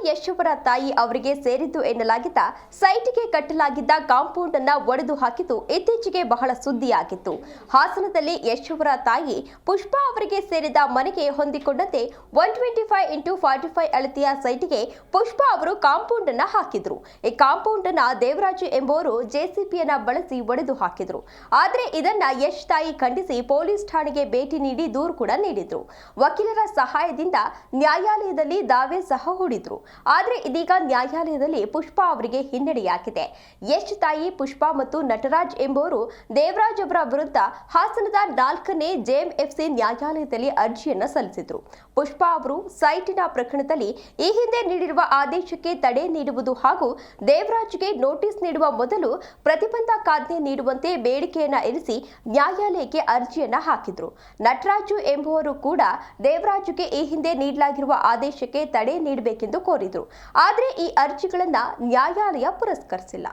ಯಶ್ ಅವರ ತಾಯಿ ಅವರಿಗೆ ಸೇರಿದ್ದು ಎನ್ನಲಾಗಿದ್ದ ಸೈಟ್ಗೆ ಕಟ್ಟಲಾಗಿದ್ದ ಕಾಂಪೌಂಡ್ ಅನ್ನ ಒಡೆದು ಹಾಕಿದ್ದು ಇತ್ತೀಚೆಗೆ ಬಹಳ ಸುದ್ದಿಯಾಗಿತ್ತು. ಹಾಸನದಲ್ಲಿ ಯಶ್ ಅವರ ತಾಯಿ ಪುಷ್ಪಾ ಅವರಿಗೆ ಸೇರಿದ ಮನೆಗೆ ಹೊಂದಿಕೊಂಡಂತೆ 125x45 ಅಳತೆಯ ಸೈಟ್ಗೆ ಪುಷ್ಪಾ ಅವರು ಕಾಂಪೌಂಡ್ ಅನ್ನ ಹಾಕಿದ್ರು. ಈ ಕಾಂಪೌಂಡ್ ಅನ್ನ ದೇವರಾಜು ಎಂಬುವರು ಜೆಸಿಬಿಯನ್ನ ಬಳಸಿ ಒಡೆದು ಹಾಕಿದ್ರು. ಆದ್ರೆ ಇದನ್ನ ಯಶ್ ತಾಯಿ ಖಂಡಿಸಿ ಪೊಲೀಸ್ ಠಾಣೆಗೆ ಭೇಟಿ ನೀಡಿ ದೂರು ಕೂಡ ನೀಡಿದ್ರು. ವಕೀಲರ ಸಹಾಯದಿಂದ ನ್ಯಾಯಾಲಯದಲ್ಲಿ ದಾವೆ ಸಹ ಹೂಡಿದ್ರು. ಆದ್ರೆ ಇದೀಗ ನ್ಯಾಯಾಲಯದಲ್ಲಿ ಪುಷ್ಪಾ ಅವರಿಗೆ ಹಿನ್ನಡೆಯಾಗಿದೆ. ಯಶ್ ತಾಯಿ ಪುಷ್ಪಾ ಮತ್ತು ನಟರಾಜ್ ಎಂಬುವರು ದೇವರಾಜ್ ಅವರ ವಿರುದ್ಧ ಹಾಸನದ 4ನೇ ಜೆಎಂಎಫ್ಸಿ ನ್ಯಾಯಾಲಯದಲ್ಲಿ ಅರ್ಜಿಯನ್ನ ಸಲ್ಲಿಸಿದ್ರು. ಪುಷ್ಪಾ ಅವರು ಸೈಟಿನ ಪ್ರಕರಣದಲ್ಲಿ ಈ ಹಿಂದೆ ನೀಡಿರುವ ಆದೇಶಕ್ಕೆ ತಡೆ ನೀಡುವುದು ಹಾಗೂ ದೇವರಾಜ್ಗೆ ನೋಟಿಸ್ ನೀಡುವ ಮೊದಲು ಪ್ರತಿಬಂಧಕಾಜ್ಞೆ ನೀಡುವಂತೆ ಬೇಡಿಕೆಯನ್ನ ಇರಿಸಿ ನ್ಯಾಯಾಲಯಕ್ಕೆ ಅರ್ಜಿಯನ್ನ ಹಾಕಿದ್ರು. ನಟರಾಜು ಎಂಬುವರು ಕೂಡ ದೇವರಾಜ್ಗೆ ಈ ಹಿಂದೆ ನೀಡಲಾಗಿರುವ ಆದೇಶಕ್ಕೆ ತಡೆ ನೀಡಬೇಕೆಂದು ಕೋರಿದ್ರು. ಆದರೆ ಈ ಅರ್ಜಿಗಳನ್ನ ನ್ಯಾಯಾಲಯ ಪುರಸ್ಕರಿಸಿಲ್ಲ.